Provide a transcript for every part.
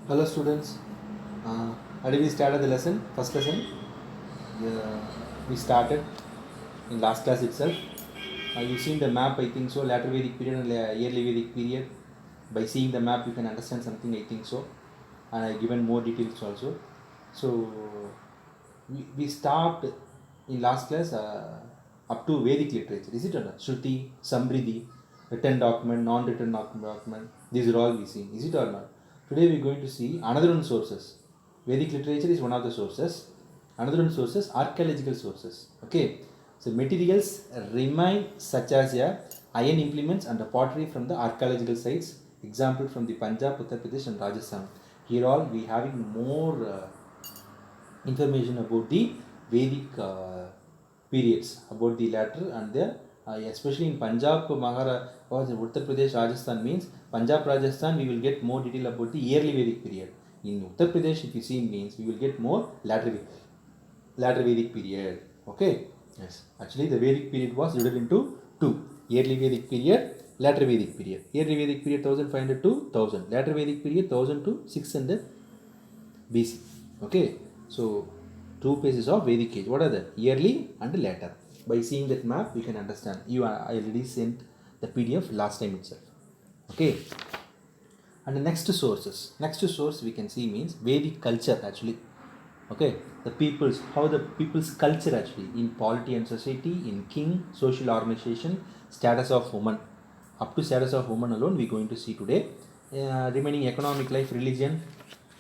Hello students. How did we started the lesson? First lesson. Uh, we started in last class itself. You've seen the map, I think so. Latter Vedic period and early Vedic period. By seeing the map, you can understand something. I think so. And I given more details also. So we stopped in last class up to Vedic literature. Is it or not? Shruti, Samriddhi, written document, non-written document. These are all we see. Is it or not? Today we are going to see another one sources. Vedic literature is one of the sources. Another one sources, archaeological sources. Okay. So materials remain such as iron implements and the pottery from the archaeological sites. Example from the Punjab, Uttar Pradesh and Rajasthan. Here all we having more information about the Vedic periods, about the latter and the especially in Punjab, Mahara or Uttar Pradesh, Rajasthan means Punjab, Rajasthan, we will get more detail about the early Vedic period. In Uttar Pradesh, if you see means we will get more latter Vedic period. Okay. Yes. Actually, the Vedic period was divided into two: early Vedic period, latter Vedic period. Early Vedic period 1500 to 1000. Latter Vedic period 1000 to 600 BC. Okay, so two phases of Vedic age. What are they? Early and later. By seeing that map, you can understand. I already sent the PDF last time itself. Okay, and the next sources. Next source we can see means Vedic culture actually. Okay, the people's how the people's culture actually in polity and society, in king, social organization, status of woman. Up to status of woman alone, we're going to see today. Remaining economic life, religion,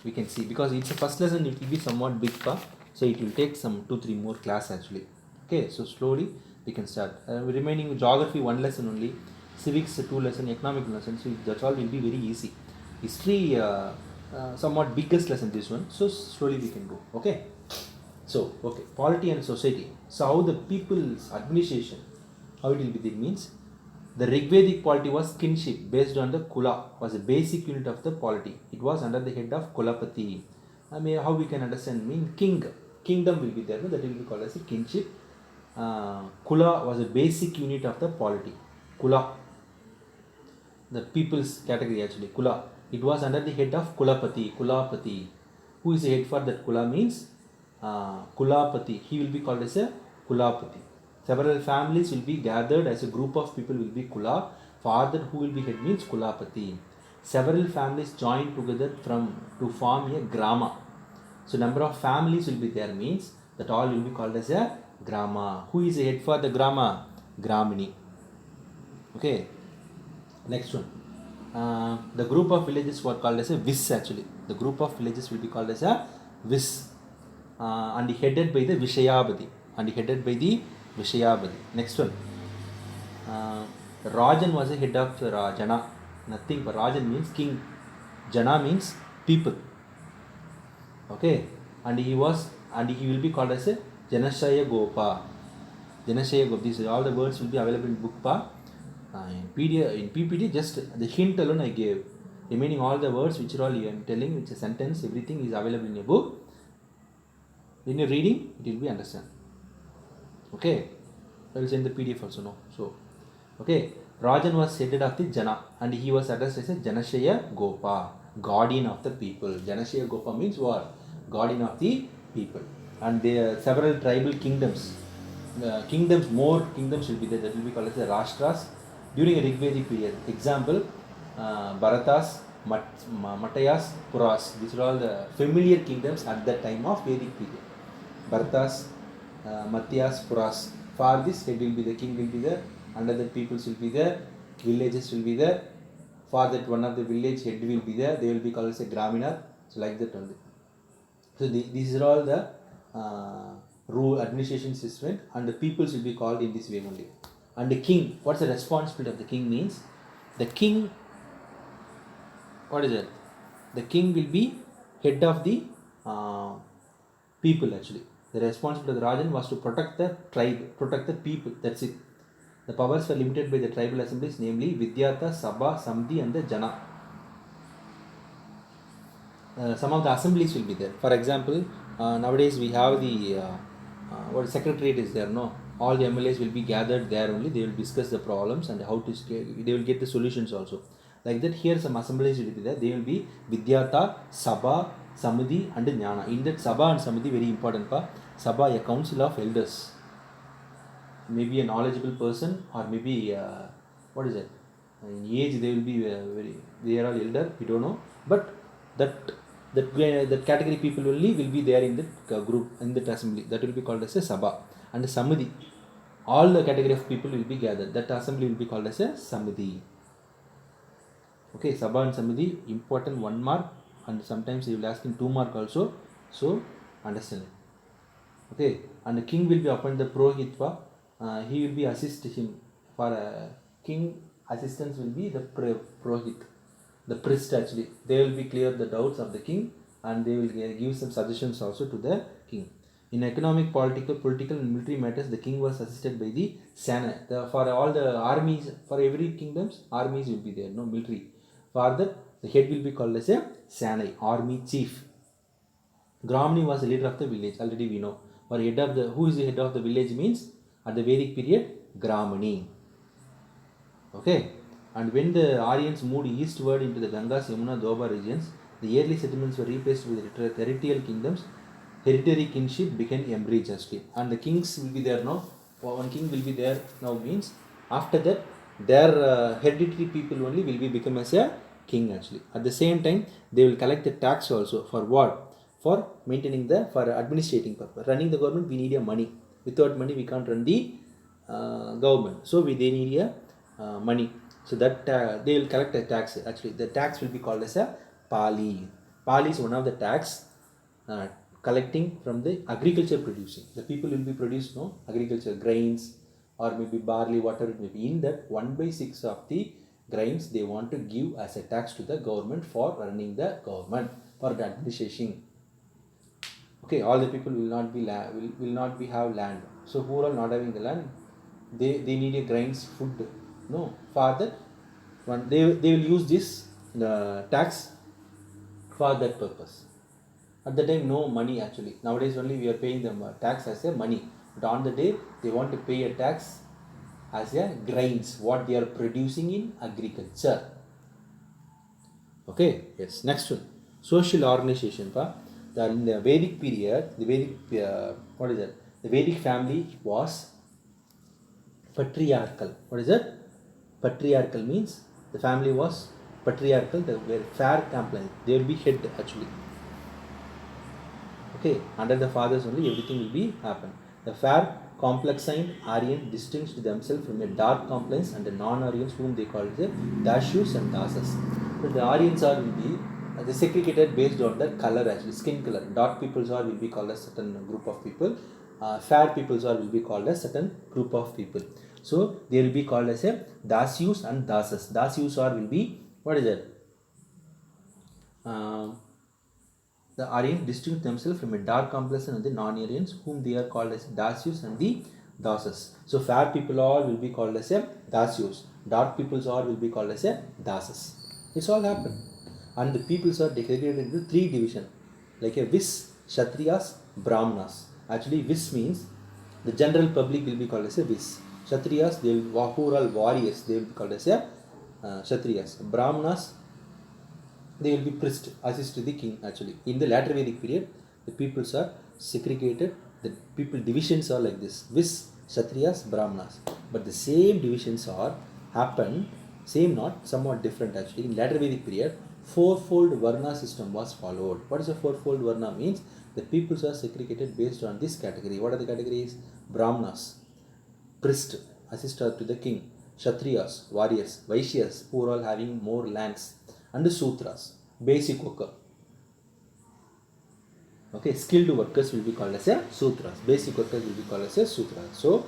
we can see because it's a first lesson. It will be somewhat big part, so it will take some 2-3 more class actually. Okay, so slowly we can start. Remaining geography, one lesson only. Civics, two lesson. Economic lesson. So that's all will be very easy. History, somewhat biggest lesson this one. So slowly we can go. Okay. So okay, polity and society. So how the people's administration, how it will be? That means the Rigvedic polity was kinship based on the Kula, was a basic unit of the polity. It was under the head of Kulapati. I mean, how we can understand? Mean king, kingdom will be there. No? That will be called as a kinship. Kula was a basic unit of the polity. Kula, the people's category actually. Kula. It was under the head of Kulapati. Kulapati. Who is the head for that Kula means Kulapati. He will be called as a Kulapati. Several families will be gathered as a group of people will be Kula. Father who will be head means Kulapati. Several families join together to form a Grama. So number of families will be there means that all will be called as a Grama. Who is the head for the Grama? Gramini. Okay. Next one. The group of villages were called as a Vis actually. The group of villages will be called as a Vis. And headed by the Vishayabadi. Next one. Rajan was the head of Jana. Nothing but Rajan means king. Jana means people. Okay. And he will be called as a Janashaya Gopa. Janashaya Gopa. These all the words will be available in book pa. In PPT, just the hint alone I gave. Remaining all the words which are all I am telling, which is a sentence, everything is available in your book. When you're reading, it will be understand. Okay, I will send the PDF also. No, so okay. Rajan was headed of the Jana, and he was addressed as a Janashaya Gopa, guardian of the people. Janashaya Gopa means what? Guardian of the people. And there are several tribal kingdoms. More kingdoms will be there. That will be called as the Rashtras during a Rigvedic period. Example, Bharatas, Matayas, Puras. These are all the familiar kingdoms at that time of Vedic period. Bharatas, Matyas, Puras. For this, it will be the king will be there, under the peoples will be there, villages will be there. For that, one of the village head will be there. They will be called as a Graminar. So like that only. So these are all the rule administration system, and the peoples will be called in this way only. And the king, what's the responsibility of the king means? The king, what is it? The king will be head of the people actually. The responsibility of the Rajan was to protect the tribe, protect the people. That's it. The powers were limited by the tribal assemblies, namely Vidyata, Sabha, Samdhi, and the Jana. Some of the assemblies will be there. For example, nowadays we have the what secretariat is there. No, all the MLAs will be gathered there only. They will discuss the problems and how to they will get the solutions also. Like that, here some assemblies will be there. They will be Vidyata, Sabha, Samiti and Jnana. In that Sabha and Samiti, very important part. Sabha, a council of elders. Maybe a knowledgeable person, or maybe what is it? In age they will be they are all elder. We don't know, but that category people only will be there in that group, in that assembly. That will be called as a Sabha. And Samiti, all the category of people will be gathered. That assembly will be called as a Samiti. Okay, Sabha and Samiti, important 1 mark, and sometimes they will ask in 2 mark also. So understand it. Okay, and the king will be appointed the Purohitva. He will be assist him. For king assistance will be the Purohit, the priest actually. They will be clear the doubts of the king, and they will give some suggestions also to the king. In economic, political and military matters, the king was assisted by the Sena. For all the armies, for every kingdoms, armies will be there, no military. For that, the head will be called as a Sanai, army chief. Gramani was the leader of the village, already we know. For head of the, who is the head of the village means, at the Vedic period, Gramani. Okay, and when the Aryans moved eastward into the Ganga, Yamuna, Doaba regions, the early settlements were replaced with territorial kingdoms. Hereditary kinship became embraced actually, and the kings will be there now. One king will be there now means, after that their hereditary people only will be become as a king actually. At the same time, they will collect the tax also. For what? For maintaining the, for administrating purpose. Running the government, we need a money. Without money, we can't run the government. So they need a money. So that they will collect a tax. Actually, the tax will be called as a Pali. Pali is one of the tax collecting from the agriculture producing. The people will be produced, no, agriculture, grains, or maybe barley, whatever it may be. In that 1/6 of the grains they want to give as a tax to the government for running the government, for the administration. Okay, all the people will not be will not be have land. So who are not having the land, they need a grains, food. No, for that one they will use this tax for that purpose. At the time, no money actually. Nowadays only we are paying them tax as a money. But on the day, they want to pay a tax as a grains, what they are producing in agriculture. Okay, yes. Next one, social organization. In the Vedic period, the Vedic what is that? The Vedic family was patriarchal. What is that? Patriarchal means the family was patriarchal. They were fair compliant. They will be head actually. Okay, under the fathers only everything will be happen. The fair complexined Aryan distinguished themselves from a dark compliance and the non-Aryans, whom they called the Dashus and Dasas. So the Aryans are will be the segregated based on the color actually, skin color. Dark peoples are will be called a certain group of people. Fair peoples are will be called a certain group of people. So they will be called as a Dasyus and Dasas. Dasyus are will be, what is it? The Aryans distinguish themselves from a dark complexion and the non-Aryans, whom they are called as Dasyus and the Dasas. So fair people all will be called as a Dasyus. Dark peoples all will be called as a Dasas. It's all happened. And the peoples are segregated into 3 divisions, like a Vis, Kshatriyas, Brahmanas. Actually, Vis means the general public will be called as a Vis. Kshatriyas, they will, who are all warriors, they will be called as a Kshatriyas. Brahmanas, they will be priest, assist to the king actually. In the latter Vedic period, the peoples are segregated. The people divisions are like this: Vis, Kshatriyas, Brahmanas. But the same divisions are happen, same not, somewhat different actually. In latter Vedic period, 4-fold Varna system was followed. What is a 4-fold Varna means? The peoples are segregated based on this category. What are the categories? Brahmanas, priest, assister to the king; Kshatriyas, warriors; Vaishyas, who are all having more lands; and the Sutras, basic worker. Okay, skilled workers will be called as a Sutras. Basic workers will be called as a Sutras. So,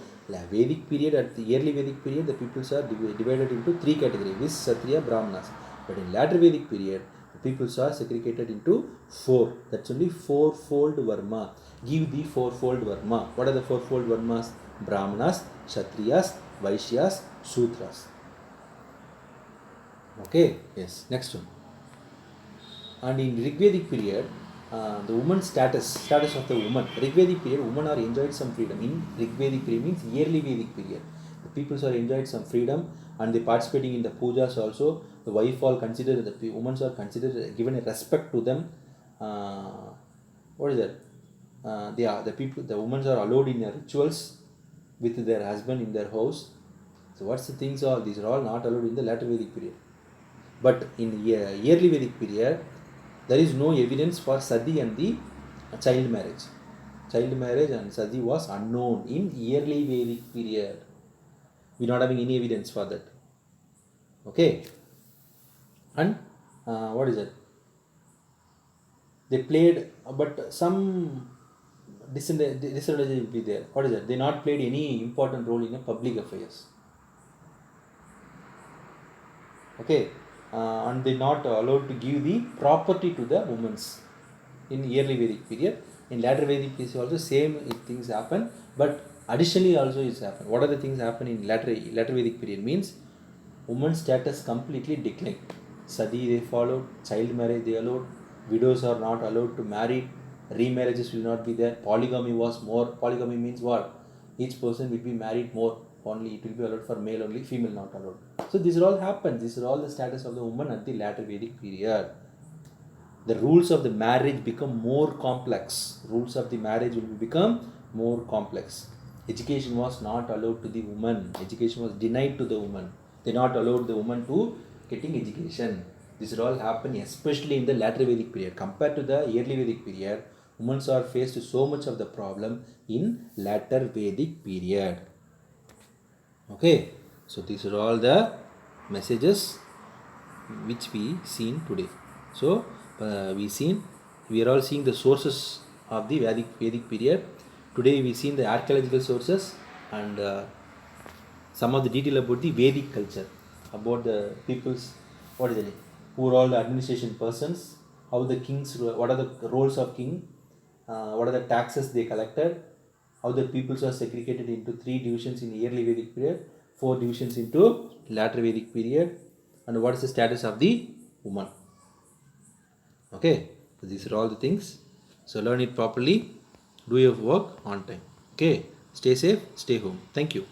Vedic period, at the early Vedic period, the peoples are divided into 3 categories: Vis, Kshatriya, Brahmanas. But in latter Vedic period, the peoples are segregated into 4. That's only 4-fold Varma. Give the 4-fold Varma. What are the 4-fold Varmas? Brahmanas, Kshatriyas, Vaishyas, Sutras. Okay, yes. Next one. And in Rigvedic period, the woman's status of the woman. Rigvedic period, women are enjoyed some freedom. In Rigvedic period means early Vedic period. The people are enjoyed some freedom and they participating in the pujas also. The wife all considered, the women are considered, given a respect to them. What is that? They are the people. The women are allowed in their rituals with their husband in their house. So what's the things are these are all not allowed in the later Vedic period. But in early Vedic period, there is no evidence for sati and the child marriage. Child marriage and sati was unknown in early Vedic period. We are not having any evidence for that. Okay. And what is it? They played, but some disadvantage will be there. What is it? They not played any important role in a public affairs. Okay. And they not allowed to give the property to the women in early Vedic period. In later Vedic period also same things happen, but additionally also it's happened. What are the things happen in later Vedic period means women's status completely declined. Sati they followed, child marriage they allowed, widows are not allowed to marry, remarriages will not be there, polygamy was more. Polygamy means what? Each person will be married more, only it will be allowed for male only, female not allowed. So these all happened. These are all the status of the woman at the later Vedic period. The rules of the marriage become more complex. Rules of the marriage will become more complex. Education was not allowed to the woman. Education was denied to the woman. They not allowed the woman to getting education. This will all happen especially in the later Vedic period. Compared to the early Vedic period, women are faced so much of the problem in later Vedic period. Okay, so these are all the messages which we seen today. So we are all seeing the sources of the Vedic period. Today we seen the archaeological sources and some of the detail about the Vedic culture, about the people's, what is it, who are all the administration persons, how the kings, what are the roles of king, what are the taxes they collected, how the peoples are segregated into 3 divisions in early Vedic period, 4 divisions into later Vedic period, and what is the status of the woman. Okay, so these are all the things. So learn it properly, do your work on time. Okay, stay safe, stay home. Thank you.